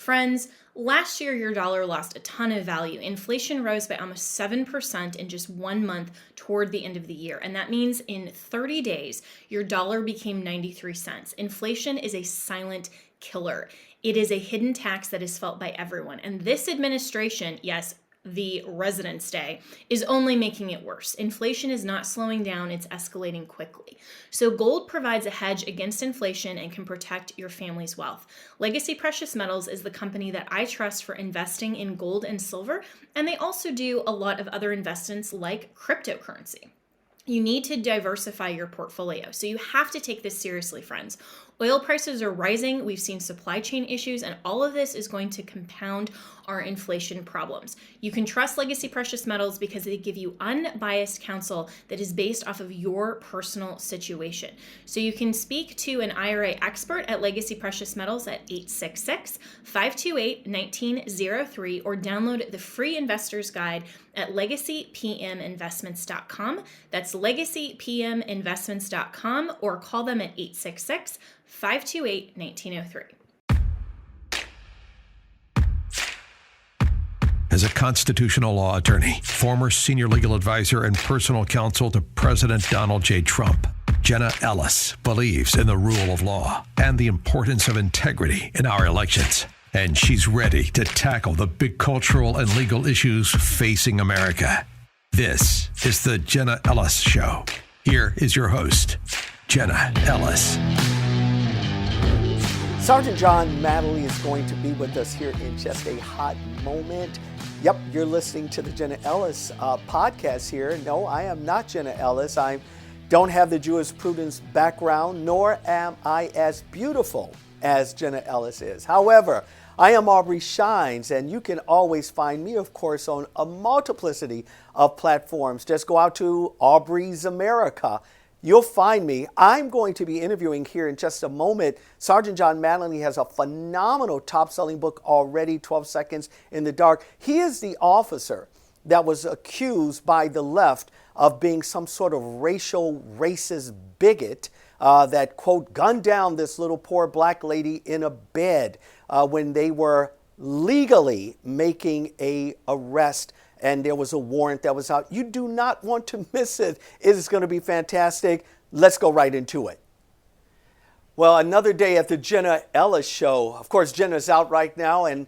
Friends, last year your dollar lost a ton of value. Inflation rose by almost 7% in just 1 month toward the end of the year. And that means in 30 days, your dollar became 93 cents. Inflation is a silent killer. It is a hidden tax that is felt by everyone. And this administration, yes, the Resident's Day, is only making it worse. Inflation is not slowing down, it's escalating quickly. So gold provides a hedge against inflation and can protect your family's wealth. Legacy Precious Metals is the company that I trust for investing in gold and silver, and they also do a lot of other investments like cryptocurrency. You need to diversify your portfolio. So you have to take this seriously, friends. Oil prices are rising. We've seen supply chain issues, and all of this is going to compound our inflation problems. You can trust Legacy Precious Metals because they give you unbiased counsel that is based off of your personal situation. So you can speak to an IRA expert at Legacy Precious Metals at 866-528-1903 or download the free investor's guide at legacypminvestments.com. That's legacypminvestments.com, or call them at 866-528-1903. As a constitutional law attorney, former senior legal advisor, and personal counsel to President Donald J. Trump, Jenna Ellis believes in the rule of law and the importance of integrity in our elections. And she's ready to tackle the big cultural and legal issues facing America. This is the Jenna Ellis Show. Here is your host, Jenna Ellis. Sergeant John Mattingly is going to be with us here in just a hot moment. Yep, you're listening to the Jenna Ellis podcast here. No, I am not Jenna Ellis. I don't have the jurisprudence background, nor am I as beautiful as Jenna Ellis is. However, I am Aubry Shines, and you can always find me, of course, on a multiplicity of platforms. Just go out to Aubry's America. You'll find me. I'm going to be interviewing here in just a moment. Sergeant John Mattingly has a phenomenal top-selling book already, 12 Seconds in the Dark. He is the officer that was accused by the left of being some sort of racial, racist bigot that, quote, gunned down this little poor black lady in a bed when they were legally making a arrest, and there was a warrant that was out. You do not want to miss it. It is going to be fantastic. Let's go right into it. Well, another day at the Jenna Ellis Show. Of course, Jenna's out right now, and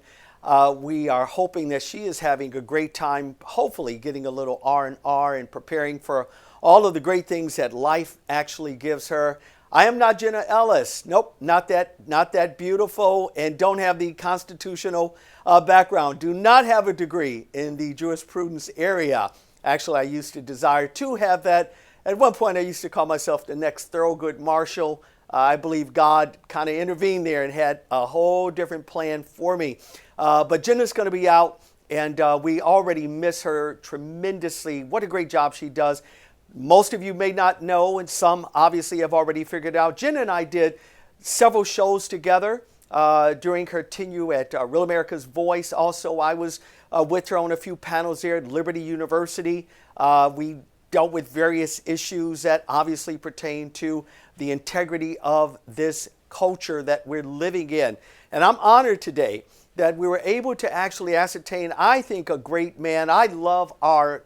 we are hoping that she is having a great time, hopefully getting a little R&R and preparing for all of the great things that life actually gives her. I am not Jenna Ellis. Nope, not that beautiful, and don't have the constitutional background. Do not have a degree in the jurisprudence area. Actually, I used to desire to have that. At one point, I used to call myself the next Thurgood Marshall. I believe God kind of intervened there and had a whole different plan for me. But Jenna's going to be out, and we already miss her tremendously. What a great job she does. Most of you may not know, and some obviously have already figured out. Jenna and I did several shows together during her tenure at Real America's Voice. Also, I was with her on a few panels there at Liberty University. We dealt with various issues that obviously pertain to the integrity of this culture that we're living in. And I'm honored today that we were able to actually ascertain, I think, a great man. I love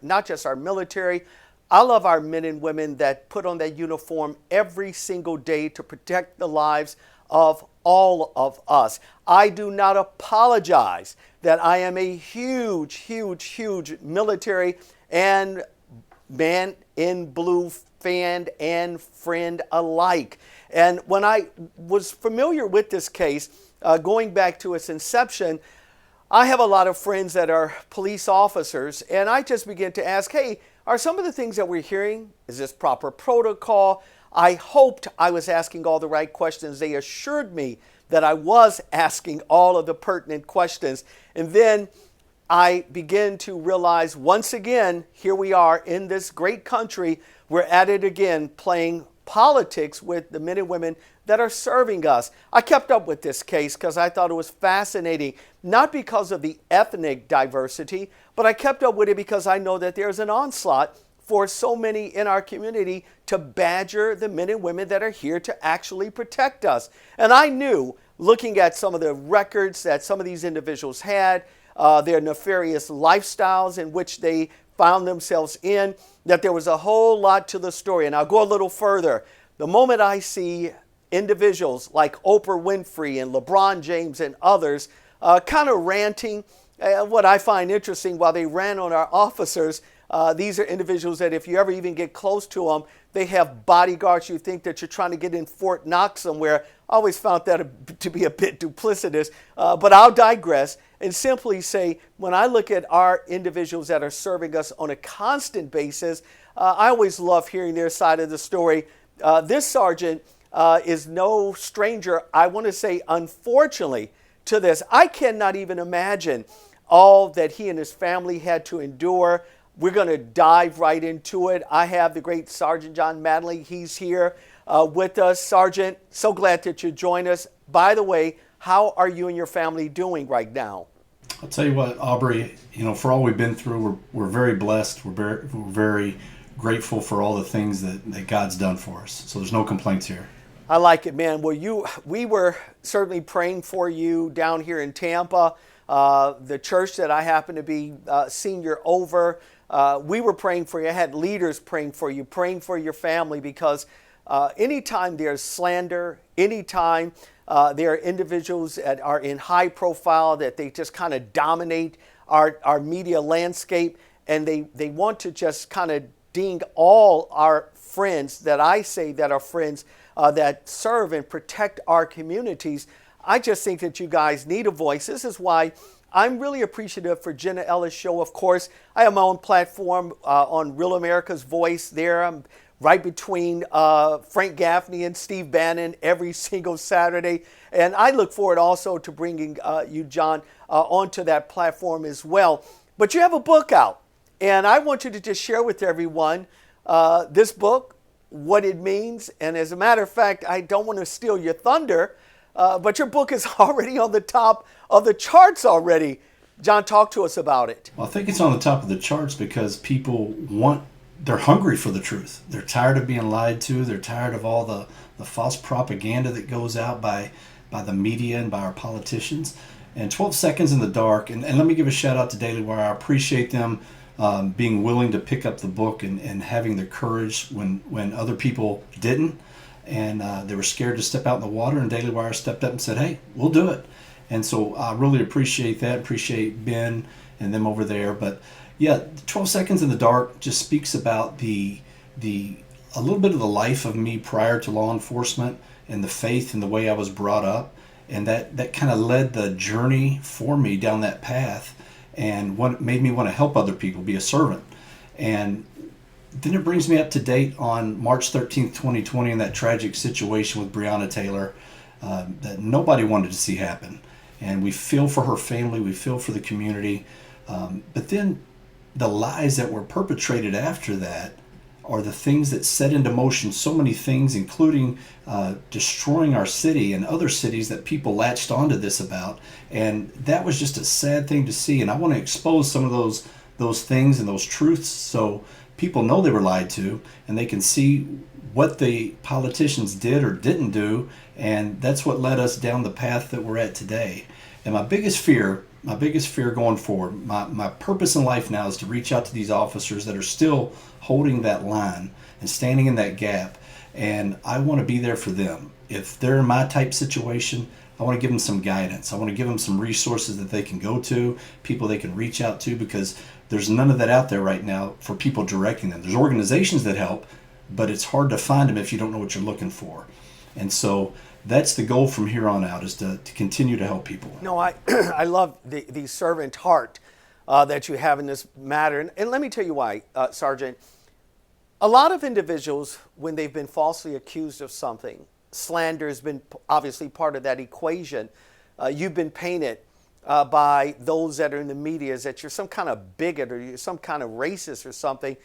not just our military, I love our men and women that put on that uniform every single day to protect the lives of all of us. I do not apologize that I am a huge, huge, huge military and man in blue fan and friend alike. And when I was familiar with this case, going back to its inception, I have a lot of friends that are police officers, and I just began to ask, hey, are some of the things that we're hearing, is this proper protocol? I hoped I was asking all the right questions. They assured me that I was asking all of the pertinent questions. And then I began to realize once again, here we are in this great country. We're at it again, playing politics with the men and women that are serving us. I kept up with this case because I thought it was fascinating, not because of the ethnic diversity, but I kept up with it because I know that there's an onslaught for so many in our community to badger the men and women that are here to actually protect us. And I knew looking at some of the records that some of these individuals had, their nefarious lifestyles in which they found themselves in, that there was a whole lot to the story. And I'll go a little further. The moment I see individuals like Oprah Winfrey and LeBron James and others kind of ranting, what I find interesting, while they ran on our officers, these are individuals that if you ever even get close to them, they have bodyguards. You think that you're trying to get in Fort Knox somewhere. I always found that to be a bit duplicitous, but I'll digress and simply say, when I look at our individuals that are serving us on a constant basis, I always love hearing their side of the story. This sergeant is no stranger, I want to say, unfortunately, to this. I cannot even imagine all that he and his family had to endure. We're going to dive right into it. I have the great Sergeant John Madley. He's here with us. Sergeant, so glad that you joined us. By the way, how are you and your family doing right now? I'll tell you what, Aubry, for all we've been through, we're very blessed. We're very grateful for all the things that God's done for us. So there's no complaints here. I like it, man. Well, we were certainly praying for you down here in Tampa. The church that I happen to be senior over, we were praying for you. I had leaders praying for you, praying for your family, because anytime there's slander, anytime there are individuals that are in high profile, that they just kind of dominate our media landscape, and they want to just kind of ding all our friends that I say that are friends that serve and protect our communities. I just think that you guys need a voice. This is why I'm really appreciative for Jenna Ellis' show. Of course, I have my own platform on Real America's Voice there. I'm right between Frank Gaffney and Steve Bannon every single Saturday. And I look forward also to bringing you, John, onto that platform as well. But you have a book out, and I want you to just share with everyone this book, what it means. And as a matter of fact, I don't want to steal your thunder, but your book is already on the top of the charts already. John, talk to us about it. Well, I think it's on the top of the charts because they're hungry for the truth. They're tired of being lied to. They're tired of all the false propaganda that goes out by the media and by our politicians. And 12 Seconds in the Dark, and let me give a shout out to Daily Wire. I appreciate them being willing to pick up the book and having the courage when other people didn't. And they were scared to step out in the water, and Daily Wire stepped up and said, hey, we'll do it. And so I really appreciate that, appreciate Ben and them over there. But yeah, 12 Seconds in the Dark just speaks about a little bit of the life of me prior to law enforcement and the faith and the way I was brought up. And that kind of led the journey for me down that path, and what made me want to help other people, be a servant. And then it brings me up to date on March 13th, 2020, and that tragic situation with Breonna Taylor that nobody wanted to see happen. And we feel for her family, we feel for the community. But then the lies that were perpetrated after that are the things that set into motion so many things, including destroying our city and other cities that people latched onto this about. And that was just a sad thing to see. And I want to expose some of those things and those truths so people know they were lied to, and they can see what the politicians did or didn't do. And that's what led us down the path that we're at today. And my biggest fear going forward, my purpose in life now is to reach out to these officers that are still holding that line and standing in that gap. And I want to be there for them. If they're in my type situation, I want to give them some guidance. I want to give them some resources that they can go to, people they can reach out to, because there's none of that out there right now for people directing them. There's organizations that help, but it's hard to find them if you don't know what you're looking for. And so that's the goal from here on out, is to continue to help people. No, I love the servant heart that you have in this matter. And let me tell you why, Sergeant. A lot of individuals, when they've been falsely accused of something, slander has been obviously part of that equation. You've been painted by those that are in the media as that you're some kind of bigot or you're some kind of racist or something.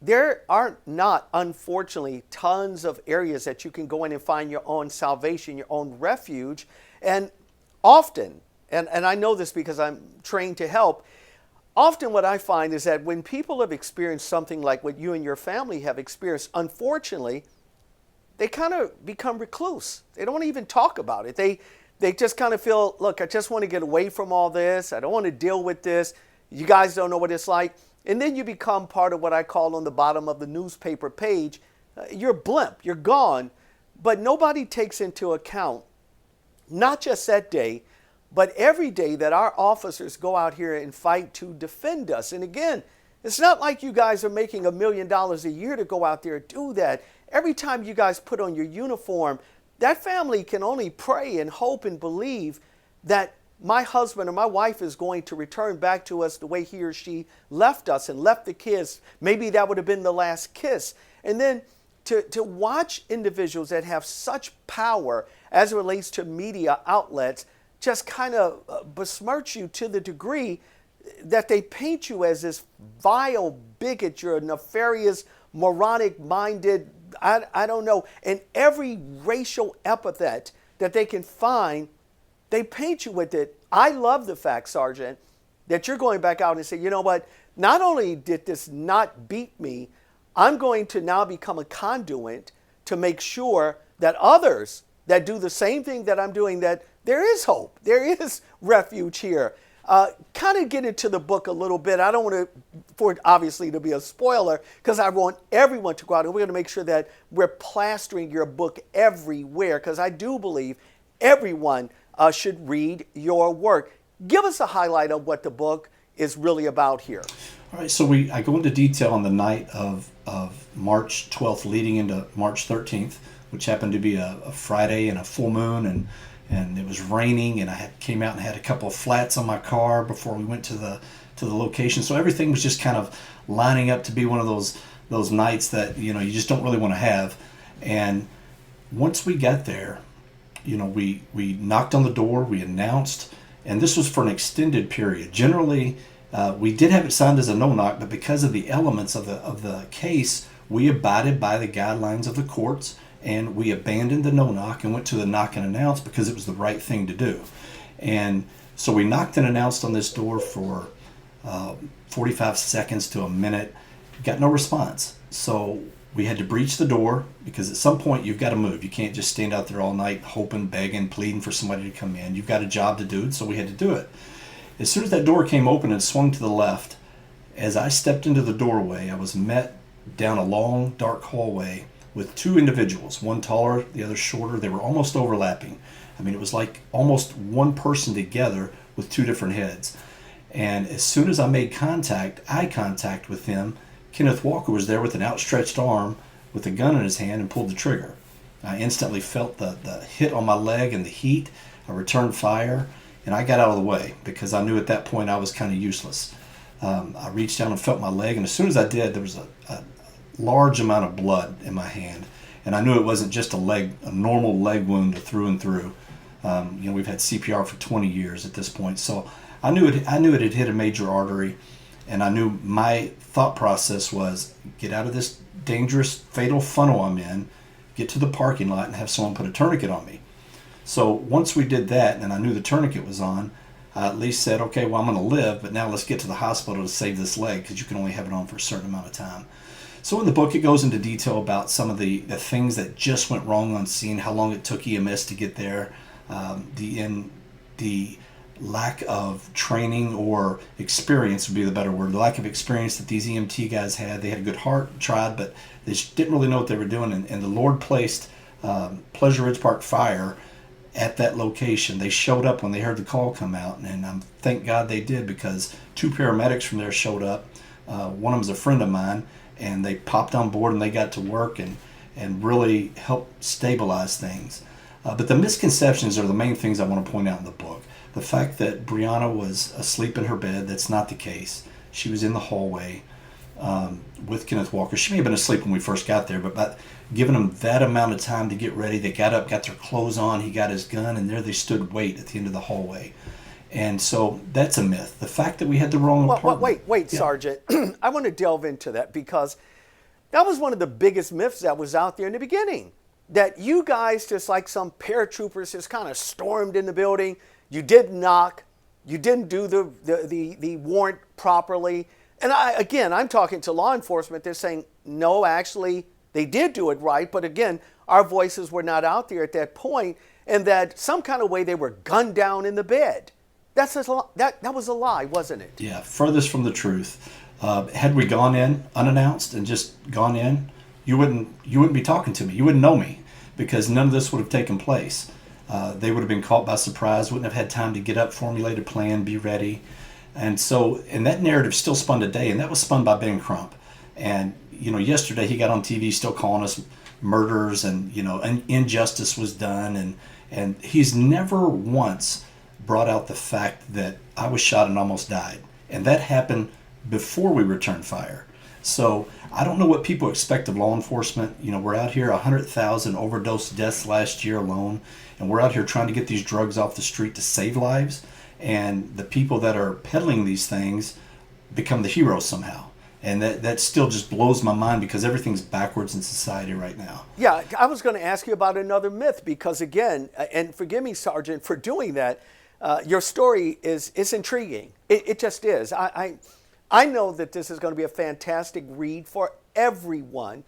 There are not, unfortunately, tons of areas that you can go in and find your own salvation, your own refuge. And often, and I know this because I'm trained to help, often what I find is that when people have experienced something like what you and your family have experienced, unfortunately, they kind of become recluse. They don't even talk about it. They just kind of feel, look, I just want to get away from all this. I don't want to deal with this. You guys don't know what it's like. And then you become part of what I call on the bottom of the newspaper page. You're a blimp. You're gone. But nobody takes into account, not just that day, but every day that our officers go out here and fight to defend us. And again, it's not like you guys are making $1 million a year to go out there and do that. Every time you guys put on your uniform, that family can only pray and hope and believe that my husband or my wife is going to return back to us the way he or she left us and left the kids. Maybe that would have been the last kiss. And then to watch individuals that have such power as it relates to media outlets just kind of besmirch you to the degree that they paint you as this vile bigot, you're a nefarious, moronic-minded, I don't know, and every racial epithet that they can find, they paint you with it. I love the fact, Sergeant, that you're going back out and say, you know what, not only did this not beat me, I'm going to now become a conduit to make sure that others that do the same thing that I'm doing, that there is hope, there is refuge here. Kind of get into the book a little bit. I don't want for it obviously to be a spoiler, because I want everyone to go out and we're going to make sure that we're plastering your book everywhere, because I do believe everyone should read your work. Give us a highlight of what the book is really about here. All right, so I go into detail on the night of March 12th leading into March 13th, which happened to be a Friday and a full moon, and it was raining, and I came out and had a couple of flats on my car before we went to the location. So everything was just kind of lining up to be one of those nights that you just don't really want to have. And once we got there, we knocked on the door, we announced, and this was for an extended period. Generally, we did have it signed as a no-knock, but because of the elements of the case, we abided by the guidelines of the courts, and we abandoned the no-knock and went to the knock and announce because it was the right thing to do. And so we knocked and announced on this door for 45 seconds to a minute, got no response. So we had to breach the door, because at some point you've got to move. You can't just stand out there all night hoping, begging, pleading for somebody to come in. You've got a job to do, so we had to do it. As soon as that door came open and swung to the left, as I stepped into the doorway, I was met down a long, dark hallway with two individuals, one taller, the other shorter. They were almost overlapping. I mean, it was like almost one person together with two different heads. And as soon as I made eye contact with them, Kenneth Walker was there with an outstretched arm with a gun in his hand and pulled the trigger. I instantly felt the hit on my leg and the heat. I returned fire, and I got out of the way because I knew at that point I was kind of useless. I reached down and felt my leg, and as soon as I did, there was a large amount of blood in my hand, and I knew it wasn't just a normal leg wound through and through. We've had CPR for 20 years at this point, so I knew it had hit a major artery, and I knew my thought process was get out of this dangerous, fatal funnel I'm in, get to the parking lot, and have someone put a tourniquet on me. So once we did that, and I knew the tourniquet was on, I at least said, okay, well, I'm going to live, but now let's get to the hospital to save this leg, because you can only have it on for a certain amount of time. So in the book, it goes into detail about some of the things that just went wrong on scene, how long it took EMS to get there, the lack of training or experience would be the better word, the lack of experience that these EMT guys had. They had a good heart, tried, but they didn't really know what they were doing. And the Lord placed Pleasure Ridge Park Fire at that location. They showed up when they heard the call come out, and thank God they did, because two paramedics from there showed up. One of them was a friend of mine, and they popped on board and they got to work and really helped stabilize things. But the misconceptions are the main things I want to point out in the book. The fact that Breonna was asleep in her bed, that's not the case. She was in the hallway with Kenneth Walker. She may have been asleep when we first got there, but by giving them that amount of time to get ready, they got up, got their clothes on, he got his gun, and there they stood wait at the end of the hallway. And so that's a myth. The fact that we had the wrong apartment. Wait, yeah. Sergeant. I want to delve into that, because that was one of the biggest myths that was out there in the beginning. That you guys, just like some paratroopers, just kind of stormed in the building. You didn't knock. You didn't do the warrant properly. And I'm talking to law enforcement. They're saying, no, actually, they did do it right. But again, our voices were not out there at that point. and that some kind of way they were gunned down in the bed. That was a lie, wasn't it? Yeah, furthest from the truth. Had we gone in unannounced and just gone in, you wouldn't be talking to me. You wouldn't know me, because none of this would have taken place. They would have been caught by surprise, wouldn't have had time to get up, formulate a plan, be ready. And that narrative still spun today, and that was spun by Ben Crump. And, yesterday he got on TV still calling us murderers, and, injustice was done. And he's never once brought out the fact that I was shot and almost died. And that happened before we returned fire. So I don't know what people expect of law enforcement. We're out here, 100,000 overdose deaths last year alone, and we're out here trying to get these drugs off the street to save lives. And the people that are peddling these things become the heroes somehow. And that still just blows my mind, because everything's backwards in society right now. Yeah, I was going to ask you about another myth, because again, and forgive me, Sergeant, for doing that, your story is intriguing. It just is. I know that this is going to be a fantastic read for everyone,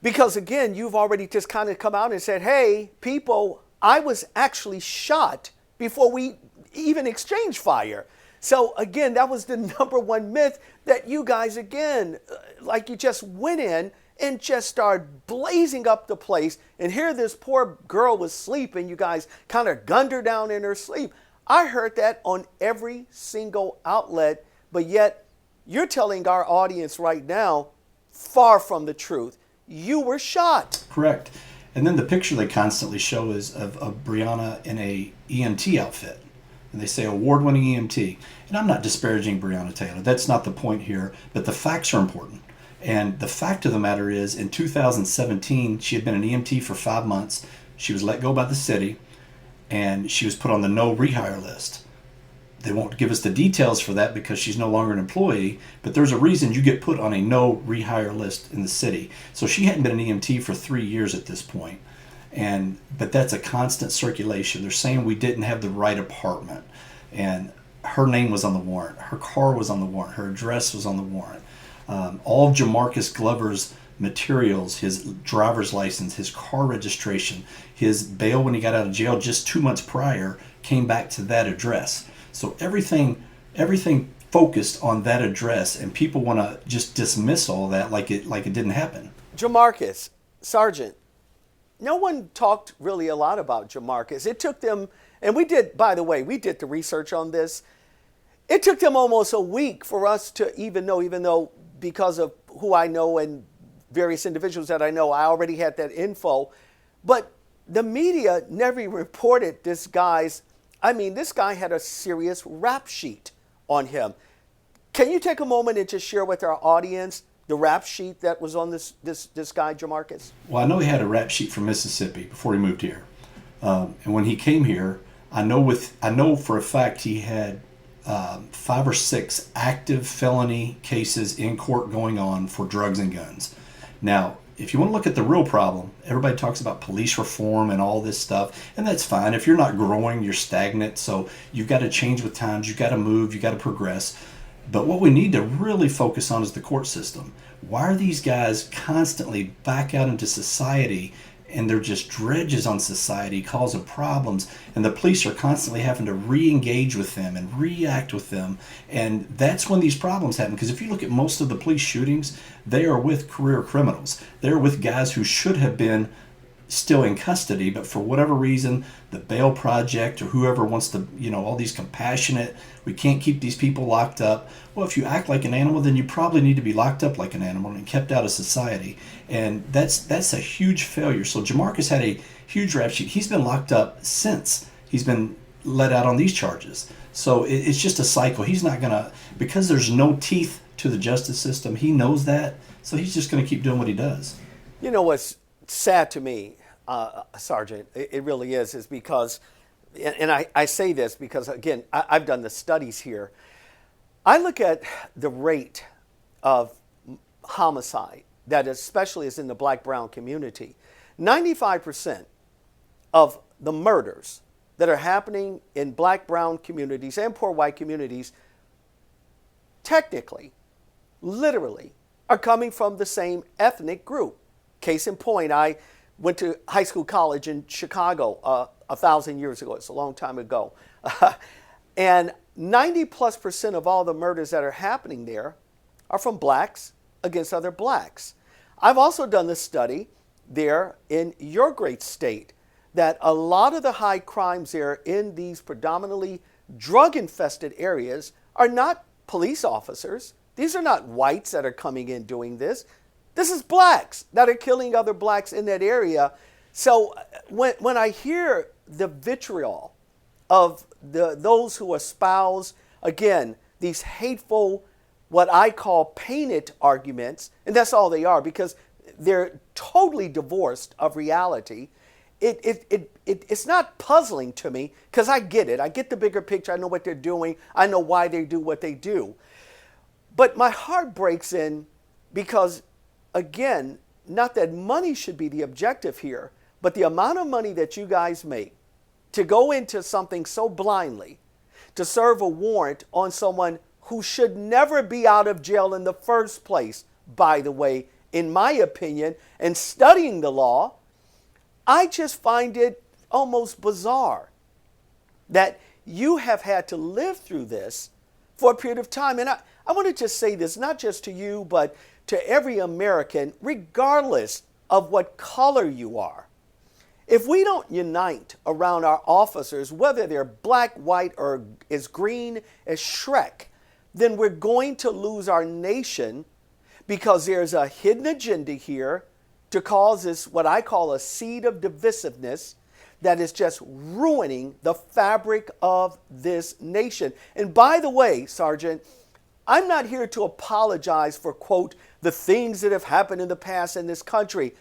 because again, you've already just kind of come out and said, hey, people, I was actually shot before we even exchanged fire. So again, that was the number one myth, that you guys, again, like you just went in and just started blazing up the place, and here this poor girl was sleeping. You guys kind of gunned her down in her sleep. I heard that on every single outlet, but yet you're telling our audience right now, far from the truth. You were shot. Correct. And then the picture they constantly show is of Breonna in a EMT outfit. And they say award-winning EMT. And I'm not disparaging Breonna Taylor. That's not the point here. But the facts are important. And the fact of the matter is, in 2017, she had been an EMT for 5 months. She was let go by the city, and she was put on the no rehire list. They won't give us the details for that because she's no longer an employee, but there's a reason you get put on a no rehire list in the city. So she hadn't been an EMT for 3 years at this point. But that's a constant circulation. They're saying we didn't have the right apartment, and her name was on the warrant. Her car was on the warrant. Her address was on the warrant. All of Jamarcus Glover's materials, his driver's license, his car registration, his bail when he got out of jail just 2 months prior came back to that address. So everything focused on that address, and people want to just dismiss all that like it didn't happen. Jamarcus, Sergeant, no one talked really a lot about Jamarcus. It took them, and we did, by the way, we did the research on this. It took them almost a week for us to even though because of who I know and various individuals that I know, I already had that info. But the media never reported this guy had a serious rap sheet on him. Can you take a moment and just share with our audience the rap sheet that was on this guy, Jamarcus? Well, I know he had a rap sheet from Mississippi before he moved here. And when he came here, I know for a fact he had 5 or 6 active felony cases in court going on for drugs and guns. Now, if you want to look at the real problem, everybody talks about police reform and all this stuff, and that's fine. If you're not growing, you're stagnant, so you've got to change with times, you've got to move, you've got to progress. But what we need to really focus on is the court system. Why are these guys constantly back out into society, and they're just dredges on society causing problems, and the police are constantly having to re-engage with them and react with them, and that's when these problems happen. Because if you look at most of the police shootings, they are with career criminals. They're with guys who should have been still in custody, but for whatever reason, the bail project or whoever wants to, all these compassionate, we can't keep these people locked up. Well, if you act like an animal, then you probably need to be locked up like an animal and kept out of society. And that's a huge failure. So Jamarcus had a huge rap sheet. He's been locked up since he's been let out on these charges. So it's just a cycle. He's not going to, because there's no teeth to the justice system, he knows that. So he's just going to keep doing what he does. You know what's sad to me, Sergeant, it really is because, and I say this because, again, I've done the studies here. I look at the rate of homicide that especially is in the black-brown community. 95% of the murders that are happening in black-brown communities and poor white communities technically, literally, are coming from the same ethnic group. Case in point, I went to high school, college in Chicago 1,000 years ago. It's a long time ago. And 90+% of all the murders that are happening there are from blacks against other blacks. I've also done this study there in your great state that a lot of the high crimes there in these predominantly drug-infested areas are not police officers. These are not whites that are coming in doing this. This is blacks that are killing other blacks in that area. So when I hear the vitriol of those who espouse, again, these hateful, what I call painted arguments, and that's all they are because they're totally divorced of reality, it's not puzzling to me because I get it. I get the bigger picture. I know what they're doing. I know why they do what they do. But my heart breaks in because, again, not that money should be the objective here, but the amount of money that you guys make to go into something so blindly, to serve a warrant on someone who should never be out of jail in the first place, by the way, in my opinion, and studying the law, I just find it almost bizarre that you have had to live through this for a period of time. And I want to just say this, not just to you, but to every American, regardless of what color you are. If we don't unite around our officers, whether they're black, white, or as green as Shrek, then we're going to lose our nation because there's a hidden agenda here to cause this, what I call a seed of divisiveness that is just ruining the fabric of this nation. And by the way, Sergeant, I'm not here to apologize for, quote, the things that have happened in the past in this country.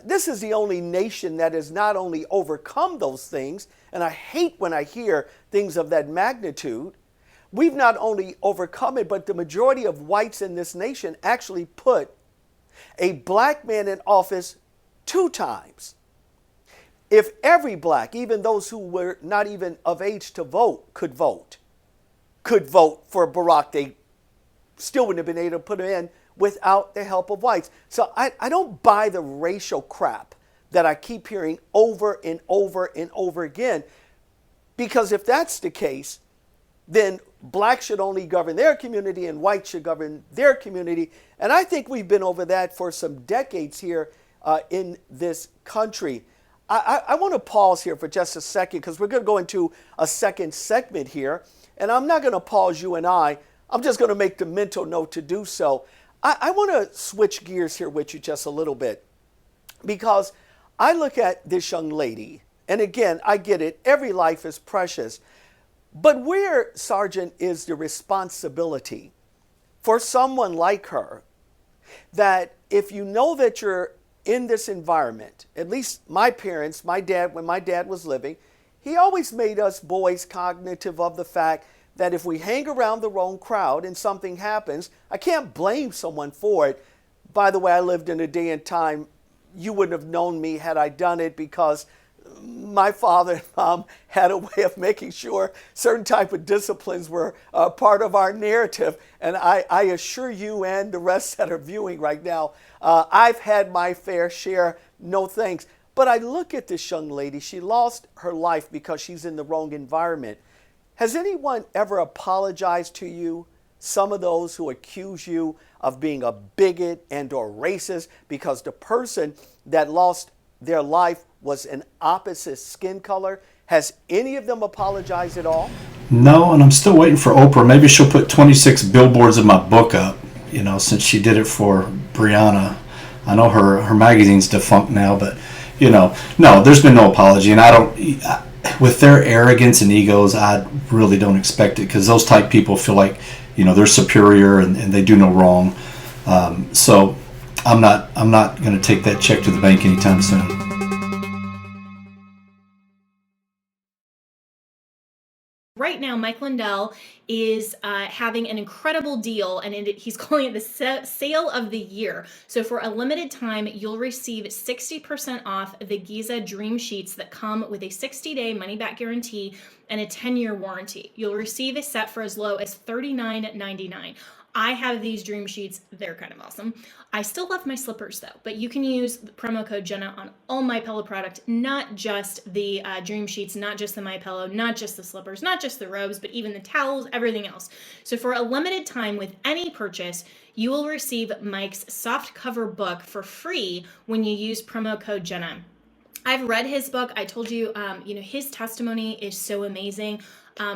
This is the only nation that has not only overcome those things, and I hate when I hear things of that magnitude. We've not only overcome it, but the majority of whites in this nation actually put a black man in office 2 times. If every black, even those who were not even of age to vote, could vote for Barack, they still wouldn't have been able to put him in without the help of whites. So I don't buy the racial crap that I keep hearing over and over and over again. Because if that's the case, then blacks should only govern their community and whites should govern their community. And I think we've been over that for some decades here in this country. I want to pause here for just a second because we're going to go into a second segment here. And I'm not going to pause you and I'm just going to make the mental note to do so. I want to switch gears here with you just a little bit because I look at this young lady, and again, I get it, every life is precious, but where, Sergeant, is the responsibility for someone like her that if you know that you're in this environment, at least my parents, my dad, when my dad was living, he always made us boys cognitive of the fact that if we hang around the wrong crowd and something happens, I can't blame someone for it. By the way, I lived in a day and time you wouldn't have known me had I done it because my father and mom had a way of making sure certain type of disciplines were part of our narrative. And I assure you and the rest that are viewing right now, I've had my fair share, no thanks. But I look at this young lady, she lost her life because she's in the wrong environment. Has anyone ever apologized to you? Some of those who accuse you of being a bigot and or racist because the person that lost their life was an opposite skin color. Has any of them apologized at all? No, and I'm still waiting for Oprah. Maybe she'll put 26 billboards of my book up, since she did it for Breonna. I know her magazine's defunct now, but, no, there's been no apology. And with their arrogance and egos, I really don't expect it because those type people feel like, they're superior and they do no wrong. So I'm not going to take that check to the bank anytime soon. Right now, Mike Lindell is having an incredible deal, and he's calling it the sale of the year. So for a limited time, you'll receive 60% off the Giza Dream Sheets that come with a 60-day money-back guarantee and a 10-year warranty. You'll receive a set for as low as $39.99. I have these dream sheets. They're kind of awesome. I still love my slippers though, but you can use the promo code Jenna on all MyPillow product, not just the dream sheets, not just the MyPillow, not just the slippers, not just the robes, but even the towels, everything else. So for a limited time with any purchase, you will receive Mike's soft cover book for free when you use promo code Jenna. I've read his book. I told you, his testimony is so amazing,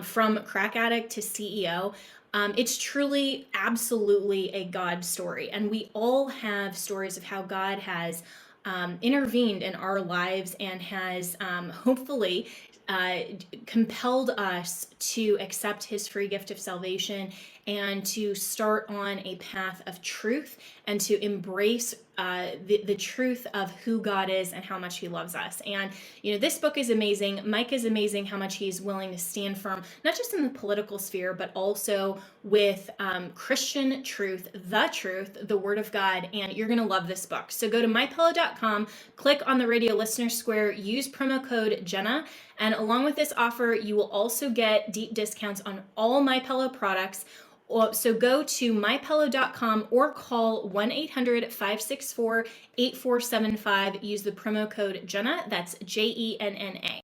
from crack addict to CEO. It's truly, absolutely a God story. And we all have stories of how God has intervened in our lives and has hopefully compelled us to accept his free gift of salvation and to start on a path of truth and to embrace the truth of who God is and how much he loves us. And, this book is amazing. Mike is amazing how much he's willing to stand firm, not just in the political sphere, but also with Christian truth, the word of God. And you're going to love this book. So go to mypillow.com, click on the radio listener square, use promo code Jenna. And along with this offer, you will also get deep discounts on all MyPillow products. So go to mypillow.com or call 1-800-564-8475. Use the promo code Jenna. That's Jenna.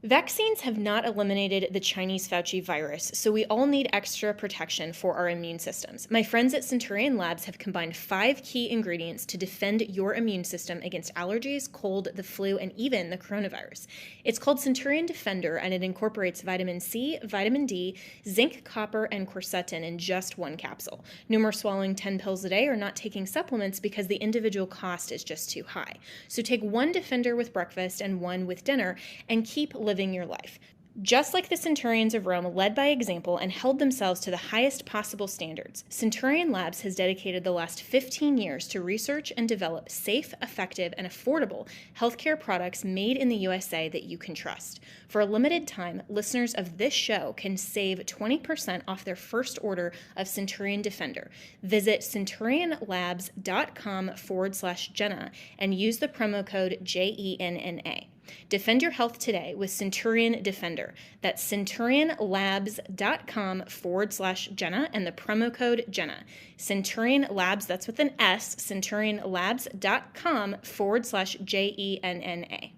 Vaccines have not eliminated the Chinese Fauci virus, so we all need extra protection for our immune systems. My friends at Centurion Labs have combined 5 key ingredients to defend your immune system against allergies, cold, the flu, and even the coronavirus. It's called Centurion Defender, and it incorporates vitamin C, vitamin D, zinc, copper, and quercetin in just 1 capsule. No more swallowing 10 pills a day or not taking supplements because the individual cost is just too high. So take 1 Defender with breakfast and 1 with dinner, and keep living your life. Just like the Centurions of Rome led by example and held themselves to the highest possible standards, Centurion Labs has dedicated the last 15 years to research and develop safe, effective, and affordable healthcare products made in the USA that you can trust. For a limited time, listeners of this show can save 20% off their first order of Centurion Defender. Visit centurionlabs.com/Jenna and use the promo code JENNA. Defend your health today with Centurion Defender. That's centurionlabs.com/Jenna and the promo code Jenna. Centurion Labs, that's with an S, centurionlabs.com/JENNA.